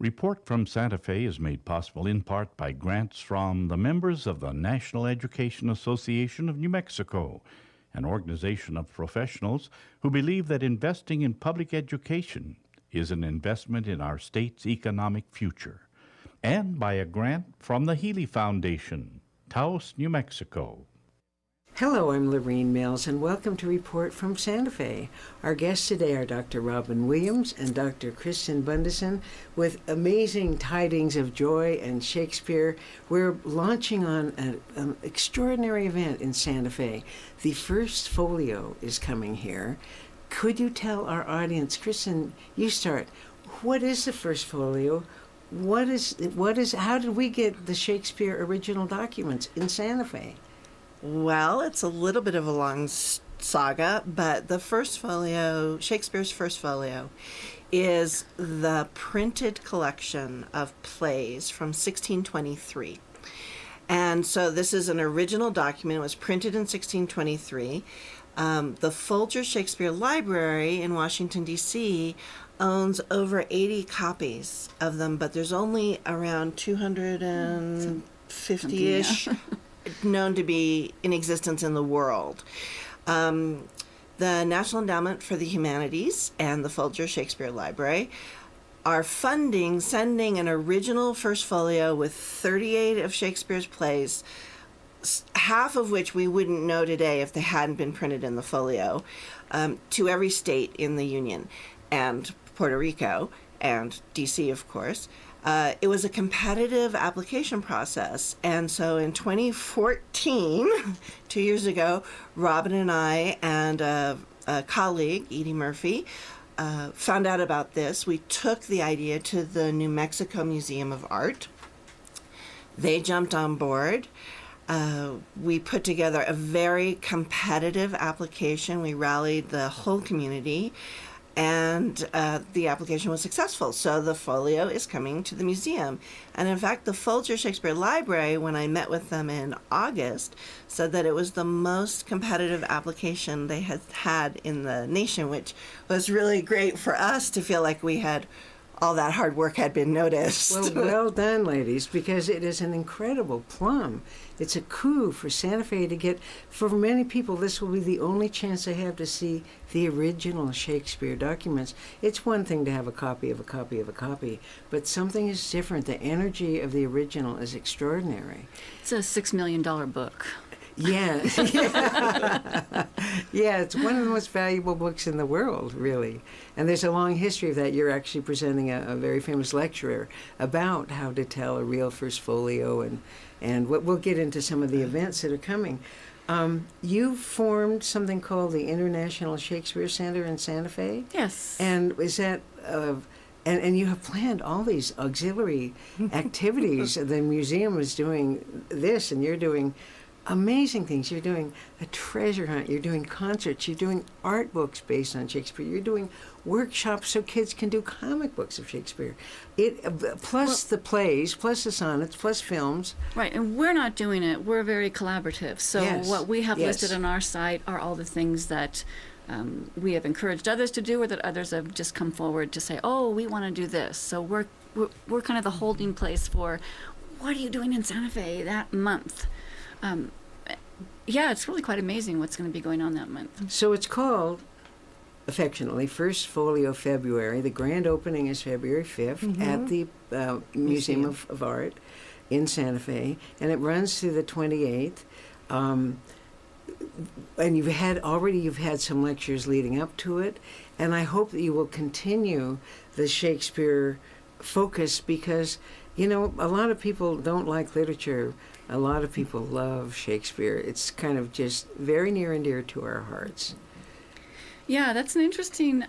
Report from Santa Fe is made possible in part by grants from the members of the National Education Association of New Mexico, an organization of professionals who believe that investing in public education is an investment in our state's economic future, and by a grant from the Healy Foundation, Taos, New Mexico. Hello, I'm Lorene Mills, and welcome to Report from Santa Fe. Our guests today are Dr. Robin Williams and Dr. Kristin BUNDESEN with amazing tidings of joy and Shakespeare. We're launching on an extraordinary event in Santa Fe. The First Folio is coming here. Could you tell our audience, Kristin, you start, what is the First Folio? How did we get the Shakespeare original documents in Santa Fe? Well, it's a little bit of a long saga, but the First Folio, Shakespeare's First Folio, is the printed collection of plays from 1623. And so this is an original document. It was printed in 1623. The Folger Shakespeare Library in Washington, D.C. owns over 80 copies of them, but there's only around 250-ish known to be in existence in the world. The National Endowment for the Humanities and the Folger Shakespeare Library are sending an original First Folio with 38 of Shakespeare's plays, half of which we wouldn't know today if they hadn't been printed in the folio, to every state in the Union, and Puerto Rico, and D.C., of course. It was a competitive application process, and so in 2014, 2 years ago, Robin and I and a colleague, Edie Murphy, found out about this. We took the idea to the New Mexico Museum of Art. They jumped on board. We put together a very competitive application. We rallied the whole community, and the application was successful. So the folio is coming to the museum. And in fact, the Folger Shakespeare Library, when I met with them in August, said that it was the most competitive application they had had in the nation, which was really great for us to feel like we had all that hard work had been noticed. Well done, ladies, because it is an incredible plum. It's a coup for Santa Fe to get, for many people, this will be the only chance they have to see the original Shakespeare documents. It's one thing to have a copy of a copy of a copy, but something is different. The energy of the original is extraordinary. It's a $6 million book. Yeah. Yeah, it's one of the most valuable books in the world, really. And there's a long history of that. You're actually presenting a very famous lecturer about how to tell a real First Folio, and we'll get into some of the events that are coming. You formed something called the International Shakespeare Center in Santa Fe? Yes. And is that... And you have planned all these auxiliary activities. The museum is doing this, and you're doing amazing things. You're doing a treasure hunt. You're doing concerts. You're doing art books based on Shakespeare. You're doing workshops so kids can do comic books of Shakespeare. Plus the plays, plus the sonnets, plus films. Right, and we're not doing it. We're very collaborative. So what we have listed on our site are all the things that we have encouraged others to do, or that others have just come forward to say, oh, we want to do this. So we're kind of the holding place for, what are you doing in Santa Fe that month? It's really quite amazing what's going to be going on that month. So it's called, affectionately, First Folio February. The grand opening is February 5th at the Museum of Art in Santa Fe, and it runs through the 28th. And you've had some lectures leading up to it, and I hope that you will continue the Shakespeare focus, because, a lot of people don't like literature. A lot of people love Shakespeare. It's kind of just very near and dear to our hearts. Yeah, that's an interesting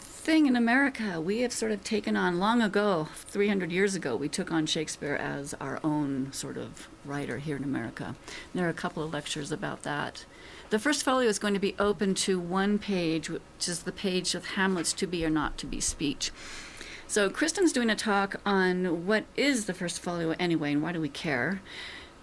thing in America. We have sort of taken on, long ago, 300 years ago, we took on Shakespeare as our own sort of writer here in America. And there are a couple of lectures about that. The First Folio is going to be open to one page, which is the page of Hamlet's to be or not to be speech. So Kristin's doing a talk on what is the First Folio anyway, and why do we care?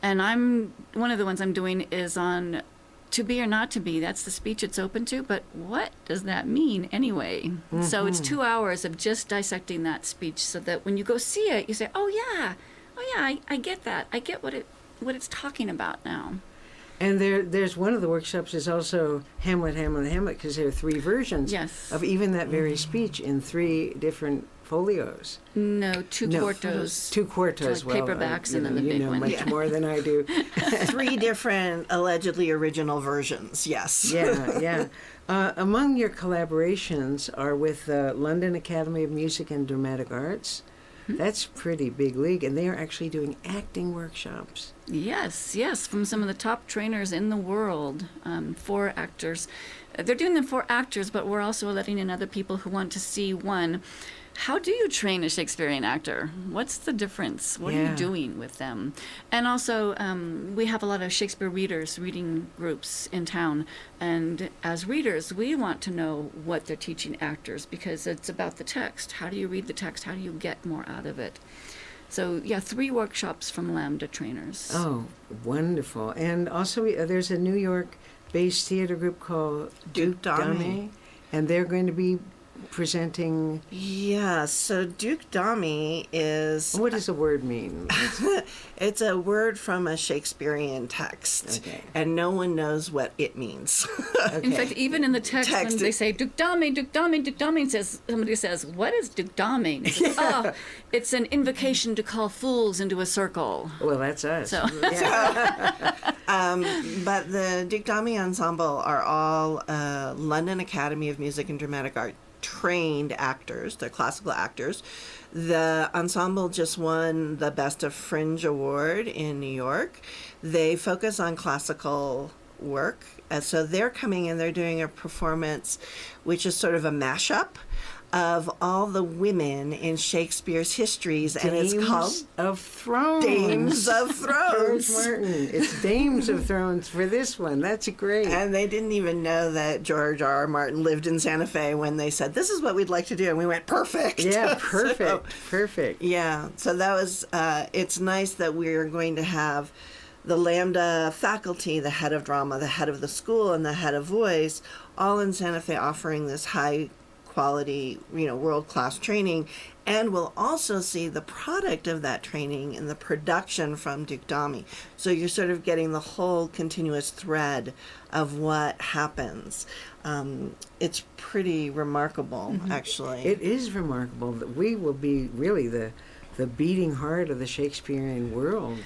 And one of the ones I'm doing is on to be or not to be, that's the speech it's open to, but what does that mean anyway? So it's 2 hours of just dissecting that speech so that when you go see it, you say, oh yeah, I get that. I get what it's talking about now. And there's one of the workshops is also Hamlet, because there are 3 versions of even that very speech in 3 different folios. No, 2 quartos. 2 quartos, like paperbacks and then the big one. Much more than I do. 3 different allegedly original versions, yes. Yeah. Among your collaborations are with the London Academy of Music and Dramatic Arts. That's pretty big league, and they are actually doing acting workshops. Yes, from some of the top trainers in the world for actors. They're doing them for actors, but we're also letting in other people who want to see, one, how do you train a Shakespearean actor? What's the difference? What are you doing with them? And also, we have a lot of Shakespeare readers, reading groups in town. And as readers, we want to know what they're teaching actors because it's about the text. How do you read the text? How do you get more out of it? So, 3 workshops from Lambda trainers. Oh, wonderful. And also, there's a New York-based theater group called Duke Dame. And they're going to be presenting... Yeah, so Duke Dame is... What does the word mean? It's a word from a Shakespearean text, and no one knows what it means. In fact, even in the text when they say Duke Dame, somebody says, what is Duke Dame? Oh, it's an invocation to call fools into a circle. Well, that's us. So. But the Duke Dame Ensemble are all London Academy of Music and Dramatic Art trained actors. They're classical actors. The ensemble just won the Best of Fringe Award in New York. They focus on classical work. So they're coming in, they're doing a performance which is sort of a mashup of all the women in Shakespeare's histories, and it's called of Thrones. Dames of Thrones. George Martin. It's Dames of Thrones for this one. That's great. And they didn't even know that George R. R. Martin lived in Santa Fe when they said, this is what we'd like to do. And we went, perfect. Yeah, perfect. Perfect. Yeah. So that was, it's nice that we're going to have the Lambda faculty, the head of drama, the head of the school, and the head of voice, all in Santa Fe offering this high quality, world-class training, and we'll also see the product of that training in the production from Duke Dame. So you're sort of getting the whole continuous thread of what happens. It's pretty remarkable, actually. It is remarkable that we will be really the beating heart of the Shakespearean world.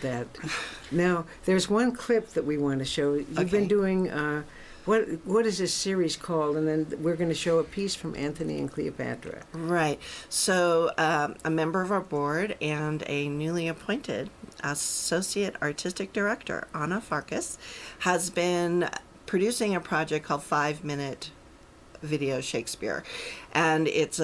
Now, there's one clip that we want to show. You've been doing... What is this series called? And then we're going to show a piece from Antony and Cleopatra. Right. So a member of our board and a newly appointed Associate Artistic Director, Anna Farkas, has been producing a project called 5-Minute Video Shakespeare. And it's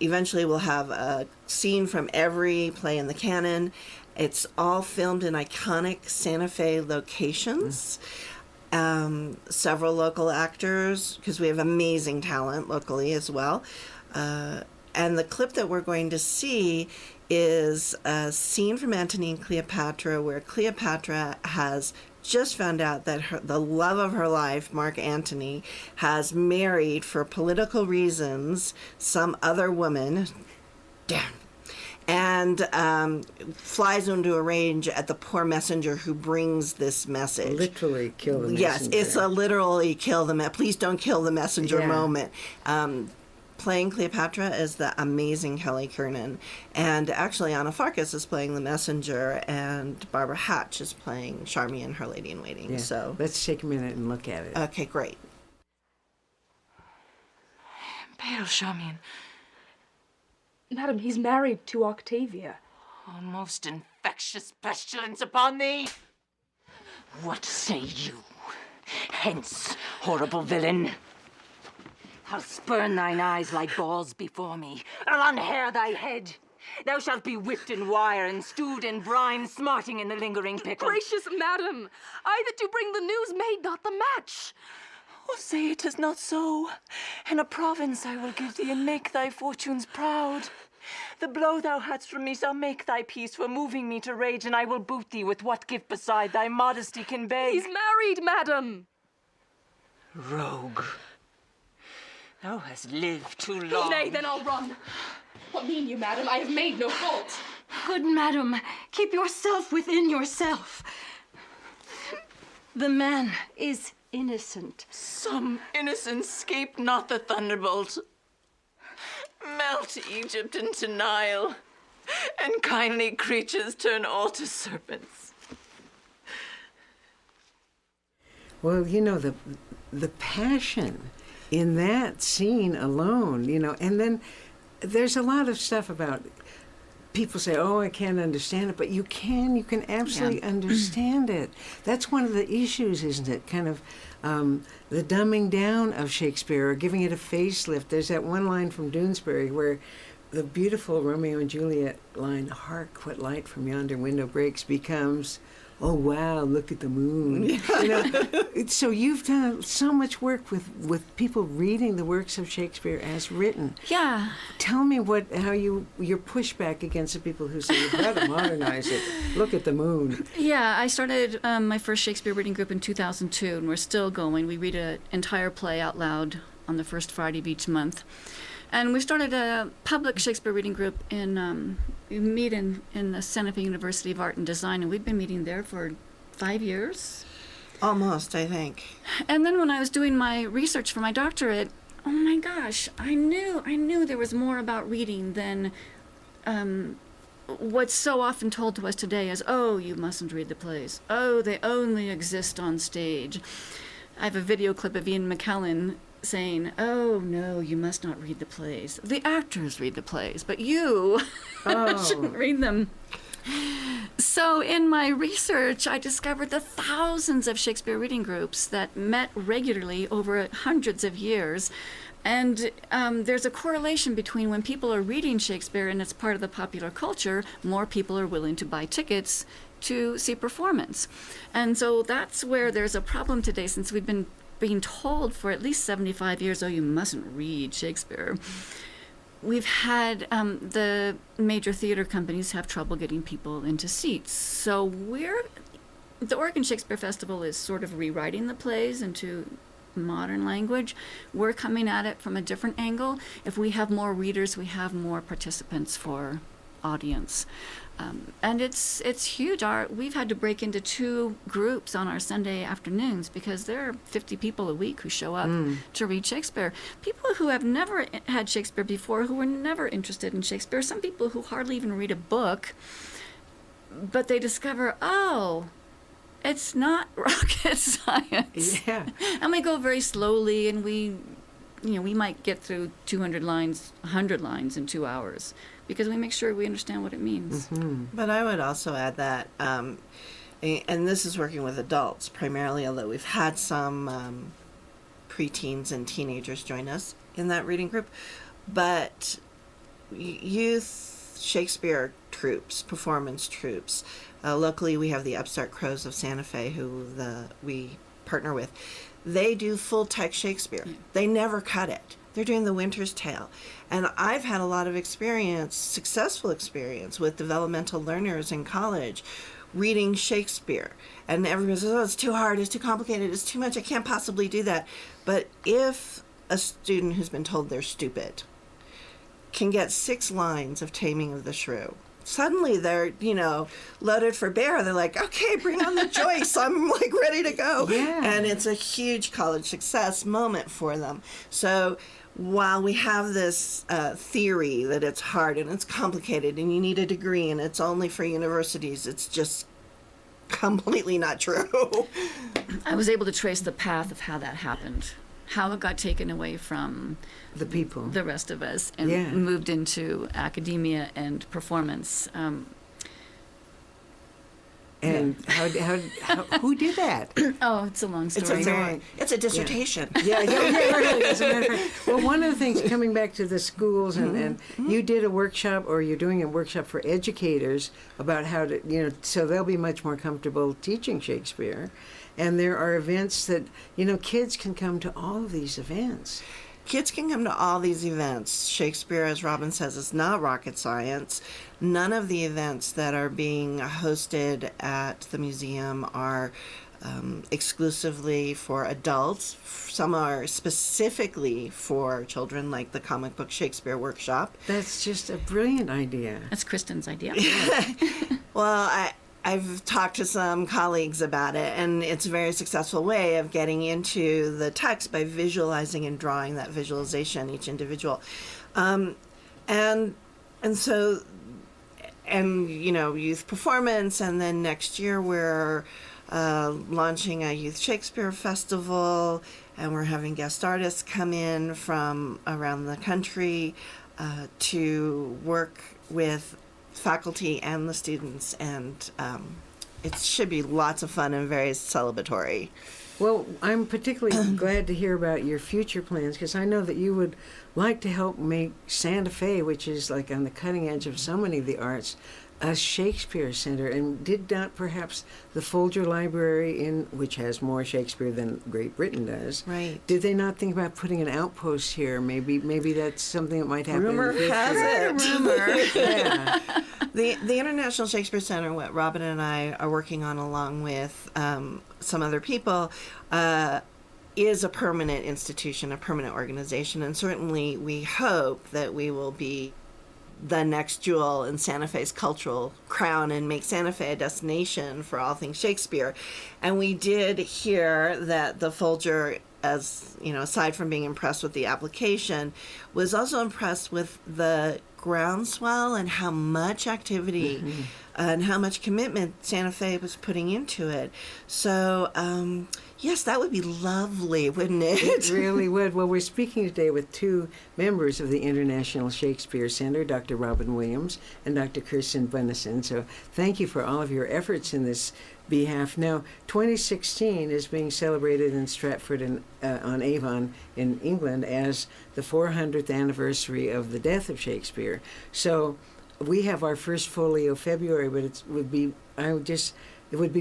eventually we'll have a scene from every play in the canon. It's all filmed in iconic Santa Fe locations. Several local actors, because we have amazing talent locally as well. And the clip that we're going to see is a scene from Antony and Cleopatra where Cleopatra has just found out that the love of her life, Mark Antony, has married, for political reasons, some other woman. Damn. And flies into a rage at the poor messenger who brings this message. Literally kill the messenger. Yes, it's a literally kill the please don't kill the messenger moment. Playing Cleopatra is the amazing Kelly Kernan. And actually Anna Farkas is playing the messenger, and Barbara Hatch is playing Charmian, her lady in waiting. Yeah. So let's take a minute and look at it. Okay, great. Imperial Charmian. Madam, he's married to Octavia. Oh, most infectious pestilence upon thee! What say you? Hence, horrible villain. I'll spurn thine eyes like balls before me. I'll unhair thy head. Thou shalt be whipped in wire and stewed in brine, smarting in the lingering pickle. Gracious madam, I that do bring the news made not the match. Oh, say it is not so. In a province I will give thee, and make thy fortunes proud. The blow thou hadst from me shall make thy peace for moving me to rage, and I will boot thee with what gift beside thy modesty can beg. He's married, madam. Rogue. Thou hast lived too long. Nay, then I'll run. What mean you, madam? I have made no fault. Good madam, keep yourself within yourself. The man is innocent. Some innocence escape not the thunderbolt. Melt Egypt into Nile, and kindly creatures turn all to serpents. Well, you know, the passion in that scene alone, you know, and then there's a lot of stuff about people say, oh, I can't understand it, but you can absolutely understand it. That's one of the issues, isn't it? Kind of the dumbing down of Shakespeare or giving it a facelift. There's that one line from Doonesbury where the beautiful Romeo and Juliet line, hark, what light from yonder window breaks, becomes, oh, wow, look at the moon. You know, so you've done so much work with people reading the works of Shakespeare as written. Yeah. Tell me how your pushback against the people who say, you've got to modernize it. Look at the moon. Yeah, I started my first Shakespeare reading group in 2002, and we're still going. We read an entire play out loud on the first Friday of each month. And we started a public Shakespeare reading group we meet in the Santa Fe University of Art and Design, and we've been meeting there for 5 years. Almost, I think. And then when I was doing my research for my doctorate, oh my gosh, I knew there was more about reading than what's so often told to us today as, oh, you mustn't read the plays. Oh, they only exist on stage. I have a video clip of Ian McKellen saying, oh, no, you must not read the plays. The actors read the plays, but you shouldn't read them. So in my research, I discovered the thousands of Shakespeare reading groups that met regularly over hundreds of years. And there's a correlation between when people are reading Shakespeare and it's part of the popular culture, more people are willing to buy tickets to see performance. And so that's where there's a problem today, since we've been being told for at least 75 years, oh, you mustn't read Shakespeare. We've had the major theater companies have trouble getting people into seats. So the Oregon Shakespeare Festival is sort of rewriting the plays into modern language. We're coming at it from a different angle. If we have more readers, we have more participants for audience. And it's huge. We've had to break into 2 groups on our Sunday afternoons because there are 50 people a week who show up to read Shakespeare. People who have never had Shakespeare before, who were never interested in Shakespeare. Some people who hardly even read a book, but they discover, oh, it's not rocket science. Yeah. And we go very slowly, and we might get through 200 lines, 100 lines in 2 hours, because we make sure we understand what it means. Mm-hmm. But I would also add that, and this is working with adults primarily, although we've had some preteens and teenagers join us in that reading group, but youth Shakespeare troupes, performance troupes. Locally, we have the Upstart Crows of Santa Fe, who we partner with. They do full text Shakespeare. They never cut it. They're doing The Winter's Tale. And I've had a lot of successful experience with developmental learners in college reading Shakespeare. And everyone says, oh, it's too hard, it's too complicated, it's too much, I can't possibly do that. But if a student who's been told they're stupid can get 6 lines of Taming of the Shrew, suddenly they're, loaded for bear. They're like, okay, bring on the Joyce. I'm ready to go. Yeah. And it's a huge college success moment for them. So while we have this theory that it's hard and it's complicated and you need a degree and it's only for universities, it's just completely not true. I was able to trace the path of how that happened, how it got taken away from The people. the rest of us and moved into academia and performance. And how who did that? Oh, it's a long story. It's a dissertation. Yeah, really. As a matter of fact. Well, one of the things, coming back to the schools, and you did a workshop, or you're doing a workshop for educators about how to, so they'll be much more comfortable teaching Shakespeare. And there are events that, kids can come to all of these events. kids can come to all these events. Shakespeare, as Robin says, is not rocket science. None of the events that are being hosted at the museum are exclusively for adults. Some are specifically for children, like the comic book Shakespeare workshop. That's just a brilliant idea. That's Kristin's idea. Well, I've talked to some colleagues about it, and it's a very successful way of getting into the text by visualizing and drawing that visualization, each individual. And so, you know, youth performance, and then next year we're launching a Youth Shakespeare Festival, and we're having guest artists come in from around the country to work with faculty and the students, and it should be lots of fun and very celebratory. Well, I'm particularly glad to hear about your future plans, because I know that you would like to help make Santa Fe, which is like on the cutting edge of so many of the arts, a Shakespeare center. And did not perhaps the Folger Library, which has more Shakespeare than Great Britain does, Right. did they not think about putting an outpost here? Maybe that's something that might happen. Rumor in the future. has it. Rumor. Yeah. The International Shakespeare Center, what Robin and I are working on along with some other people, is a permanent institution, a permanent organization, and certainly we hope that we will be the next jewel in Santa Fe's cultural crown and make Santa Fe a destination for all things Shakespeare. And we did hear that the Folger, as you know, aside from being impressed with the application, was also impressed with the groundswell and how much activity and how much commitment Santa Fe was putting into it. So, yes, that would be lovely, wouldn't it? It really would. Well, we're speaking today with two members of the International Shakespeare Center, Dr. Robin Williams and Dr. Kristin BUNDESEN. So thank you for all of your efforts in this behalf. Now, 2016 is being celebrated in Stratford on Avon in England as the 400th anniversary of the death of Shakespeare. So we have our first Folio February, but it would be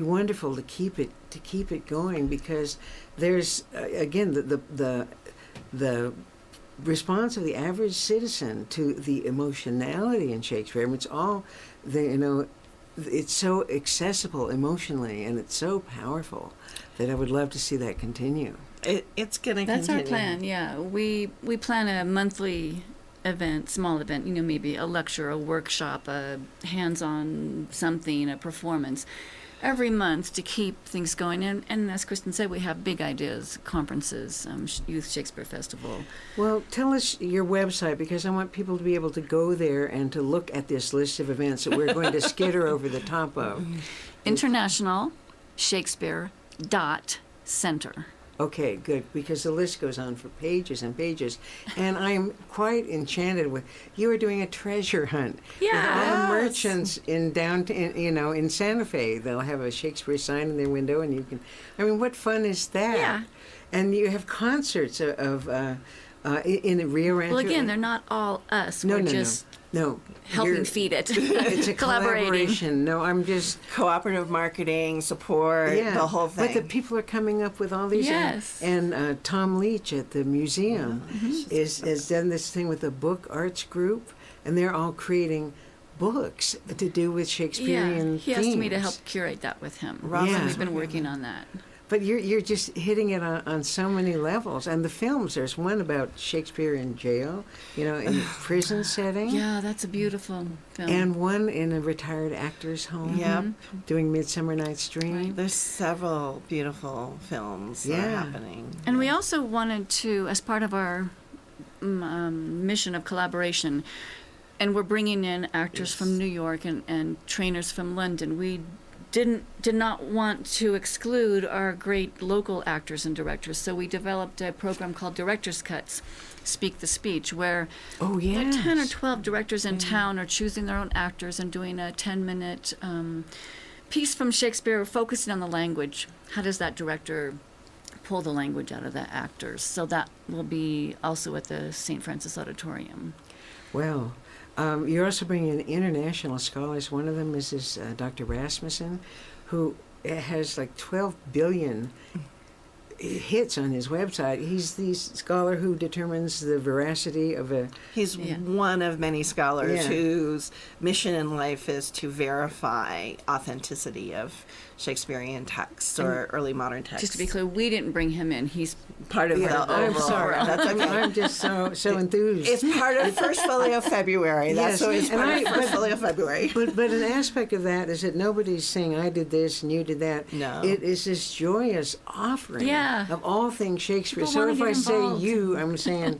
wonderful to keep it going, because there's again the response of the average citizen to the emotionality in Shakespeare. I mean, it's so accessible emotionally, and it's so powerful that I would love to see that continue. It's going to continue. That's our plan, yeah. We plan a monthly event, small event, you know, maybe a lecture, a workshop, a hands-on something, a performance, every month to keep things going. And as Kristin said, we have big ideas, conferences, Youth Shakespeare Festival. Well, tell us your website, because I want people to be able to go there and to look at this list of events that we're going to skitter over the top of. International Shakespeare Center. Okay, good, because the list goes on for pages and pages, and I'm quite enchanted with you are doing a treasure hunt. With all the merchants in downtown, in Santa Fe. They'll have a Shakespeare sign in their window, and you can. I mean, what fun is that? Yeah. And you have concerts in the Rio Rancho. Well, again, they're not all us. We're just helping feed it. It's a collaboration. No, I'm just cooperative marketing, support, the whole thing. But the people are coming up with all these. Yes. And Tom Leach at the museum has done this thing with a book arts group, and they're all creating books to do with Shakespearean he asked me to themes. help curate that with him. Yeah. We've been working on that. But you're just hitting it on so many levels. And the films, there's one about Shakespeare in jail, in prison setting. Yeah, that's a beautiful film. And one in a retired actor's home. Yep. Doing Midsummer Night's Dream. There's several beautiful films that are happening. And we also wanted to, as part of our mission of collaboration, and we're bringing in actors from New York and trainers from London, we did not want to exclude our great local actors and directors, so we developed a program called Director's Cuts, Speak the Speech, where 10 or 12 directors in town are choosing their own actors and doing a 10-minute piece from Shakespeare focusing on the language. How does that director pull the language out of the actors? So that will be also at the St. Francis Auditorium. Well, you're also bringing in international scholars. One of them is Dr. Rasmussen, who has like 12 billion hits on his website. He's the scholar who determines the veracity of a... He's one of many scholars Yeah. whose mission in life is to verify authenticity of Shakespearean texts or early modern texts. Just to be clear, we didn't bring him in. He's part of the I'm overall. sorry. That's okay. I'm just so enthused. It's part of First Folio February. That's Yes, what it's and part of First Folio February. But an aspect of that is that nobody's saying I did this and you did that. No. It is this joyous offering Yeah. of all things Shakespeare. People So wanna if get I say involved. you, I'm saying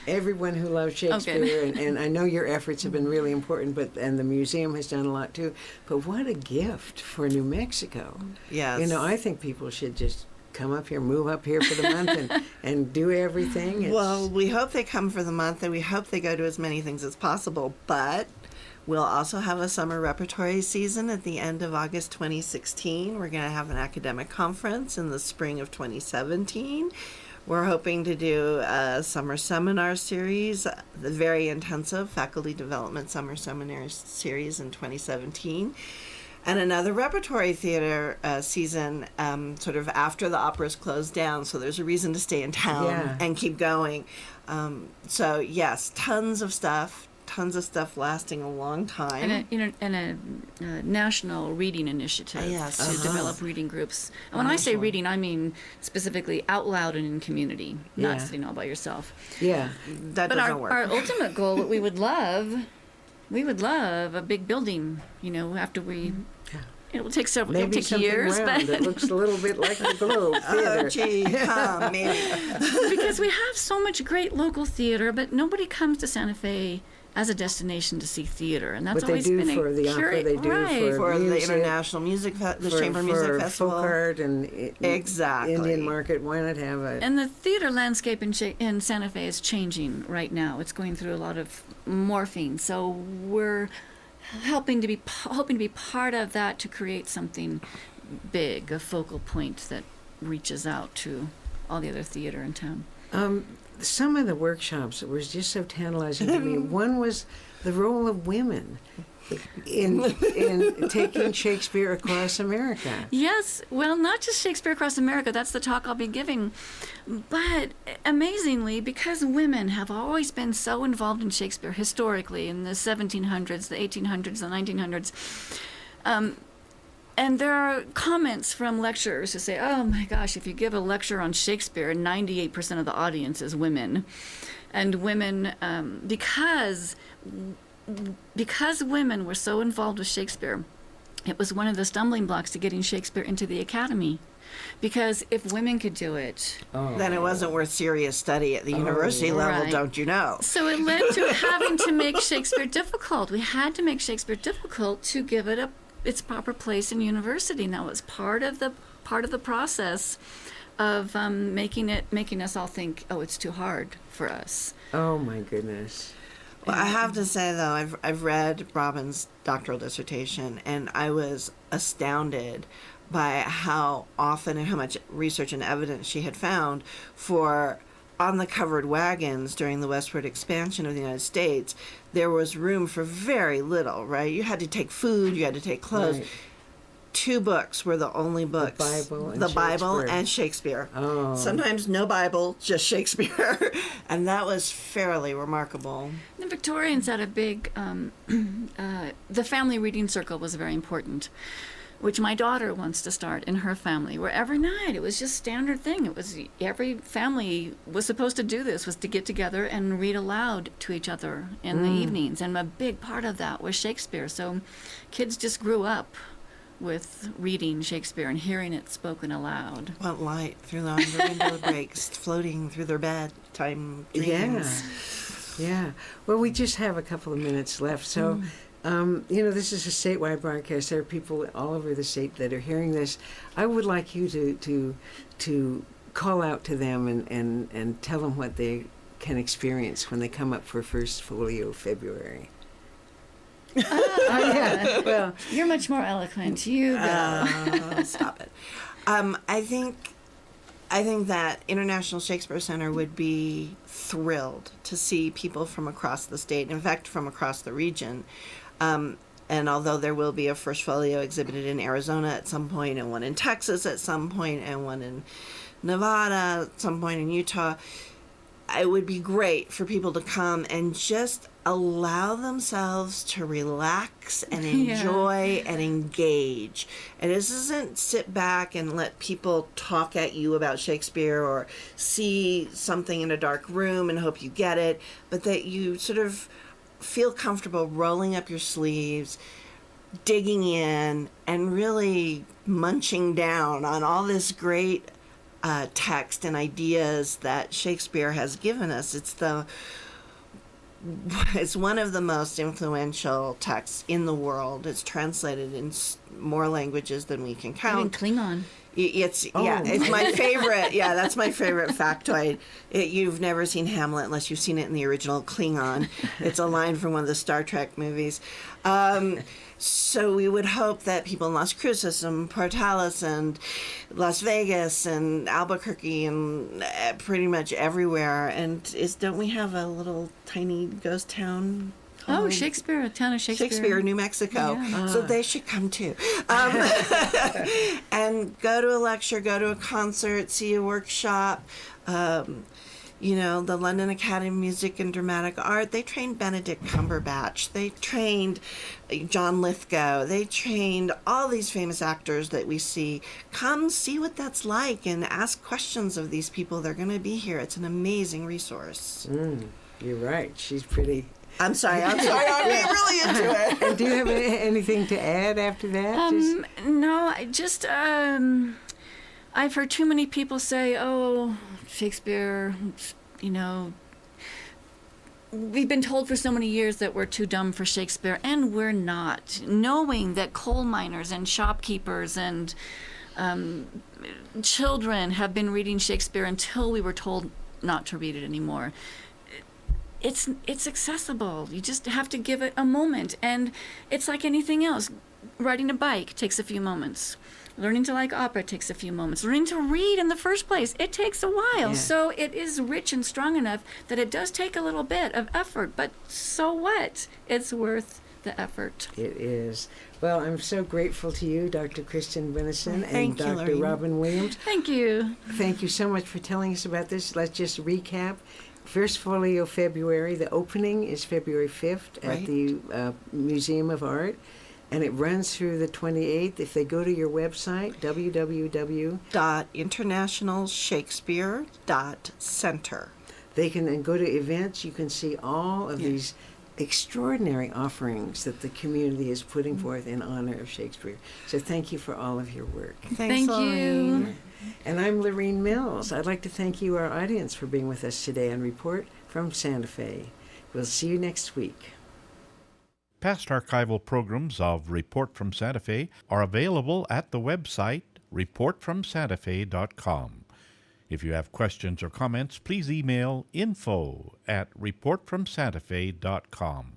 everyone who loves Shakespeare, and I know your efforts have been really important, and the museum has done a lot too. But what a gift for New Mexico. Yes. You know, I think people should just come up here, move up here for the month and do everything. Well, we hope they come for the month, and we hope they go to as many things as possible, but we'll also have a summer repertory season at the end of August 2016. We're going to have an academic conference in the spring of 2017. We're hoping to do a summer seminar series, the very intensive faculty development summer seminar series in 2017. And another repertory theater season sort of after the operas close down, so there's a reason to stay in town and keep going. So yes, tons of stuff lasting a long time. and a national reading initiative to develop reading groups. And when I say reading, I mean specifically out loud and in community, not sitting all by yourself. Yeah. That But doesn't work. our ultimate goal, what we would love a big building, after we... It will take several. Maybe It'll take something years, round that looks a little bit like the Globe Theater. Oh, gee, maybe. because we have so much great local theater, but nobody comes to Santa Fe as a destination to see theater, and that's But they always do been for the opera, they do right. For the music, International Music, the Chamber for Music Festival. folk art and Exactly. Indian market. Why not have a... And the theater landscape in Santa Fe is changing right now. It's going through a lot of morphing, so we're hoping to be part of that to create something big, a focal point that reaches out to all the other theater in town. Some of the workshops that was just so tantalizing to me. One was the role of women in taking Shakespeare across America. Yes, well, not just Shakespeare Across America, that's the talk I'll be giving, but amazingly, because women have always been so involved in Shakespeare historically in the 1700s, the 1800s, the 1900s, and there are comments from lecturers who say, oh my gosh, if you give a lecture on Shakespeare, 98% of the audience is women. And women, because women were so involved with Shakespeare, it was one of the stumbling blocks to getting Shakespeare into the Academy. Because if women could do it... Then it wasn't worth serious study at the university level, right. don't you know? So it led to having to make Shakespeare difficult. We had to make Shakespeare difficult to give it its proper place in university. And that was part of the process of making us all think, oh, it's too hard for us. Oh my goodness. Well, I have to say, though, I've read Robin's doctoral dissertation, and I was astounded by how often and how much research and evidence she had found for on the covered wagons during the westward expansion of the United States. There was room for very little, right? You had to take food, you had to take clothes. Right. 2 books were the only books. The Bible and Shakespeare. Oh. Sometimes no Bible, just Shakespeare. And that was fairly remarkable. The Victorians had a big, the family reading circle was very important, which my daughter wants to start in her family, where every night it was just standard thing. It was every family was supposed to do this, was to get together and read aloud to each other in the evenings. And a big part of that was Shakespeare. So kids just grew up with reading Shakespeare and hearing it spoken aloud. What light through the window breaks, floating through their bedtime dreams. Yeah. Well, we just have a couple of minutes left. So, this is a statewide broadcast. There are people all over the state that are hearing this. I would like you to call out to them and tell them what they can experience when they come up for First Folio February. Yeah. Well, You're much more eloquent. You go. Stop it. I think that International Shakespeare Center would be thrilled to see people from across the state, in fact, from across the region. And although there will be a First Folio exhibited in Arizona at some point, and one in Texas at some point, and one in Nevada at some point, in Utah, it would be great for people to come and just allow themselves to relax and enjoy and engage. And this isn't sit back and let people talk at you about Shakespeare or see something in a dark room and hope you get it, but that you sort of feel comfortable rolling up your sleeves, digging in, and really munching down on all this great text and ideas that Shakespeare has given us. It's one of the most influential texts in the world. It's translated in more languages than we can count. Even Klingon. It's my favorite. Yeah, that's my favorite factoid. You've never seen Hamlet unless you've seen it in the original Klingon. It's a line from one of the Star Trek movies. So we would hope that people in Las Cruces and Portales and Las Vegas and Albuquerque and pretty much everywhere. And don't we have a little tiny ghost town? Oh, Shakespeare, a town of Shakespeare. Shakespeare, New Mexico. Yeah. So they should come too. And go to a lecture, go to a concert, see a workshop. The London Academy of Music and Dramatic Art, they trained Benedict Cumberbatch. They trained John Lithgow. They trained all these famous actors that we see. Come see what that's like and ask questions of these people. They're going to be here. It's an amazing resource. You're right. She's pretty... I'm sorry. I'm being really into it. And do you have anything to add after that? No, I've heard too many people say, oh, Shakespeare, we've been told for so many years that we're too dumb for Shakespeare, and we're not. Knowing that coal miners and shopkeepers and children have been reading Shakespeare until we were told not to read it anymore. It's accessible. You just have to give it a moment. And it's like anything else. Riding a bike takes a few moments. Learning to like opera takes a few moments. Learning to read in the first place, it takes a while. Yeah. So it is rich and strong enough that it does take a little bit of effort. But so what? It's worth the effort. It is. Well, I'm so grateful to you, Dr. Kristin BUNDESEN, and Thank you, Dr. Lorraine. Robin Williams. Thank you. Thank you so much for telling us about this. Let's just recap. First Folio February, the opening is February 5th at the Museum of Art, and it runs through the 28th. If they go to your website, internationalshakespeare.center. They can then go to events. You can see all of these extraordinary offerings that the community is putting forth in honor of Shakespeare. So thank you for all of your work. Thanks, Thank Lorraine. you. And I'm Lorene Mills. I'd like to thank you, our audience, for being with us today on Report from Santa Fe. We'll see you next week. Past archival programs of Report from Santa Fe are available at the website reportfromsantafe.com. If you have questions or comments, please email info@reportfromsantafe.com.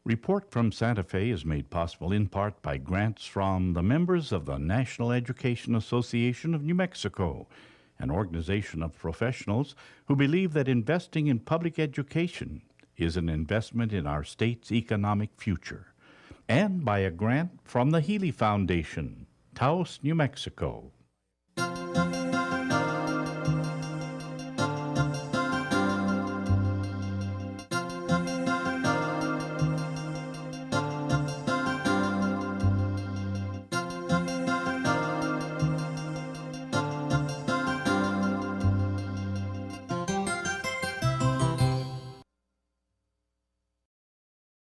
Report from Santa Fe is made possible in part by grants from the members of the National Education Association of New Mexico, an organization of professionals who believe that investing in public education is an investment in our state's economic future, and by a grant from the Healy Foundation, Taos, New Mexico.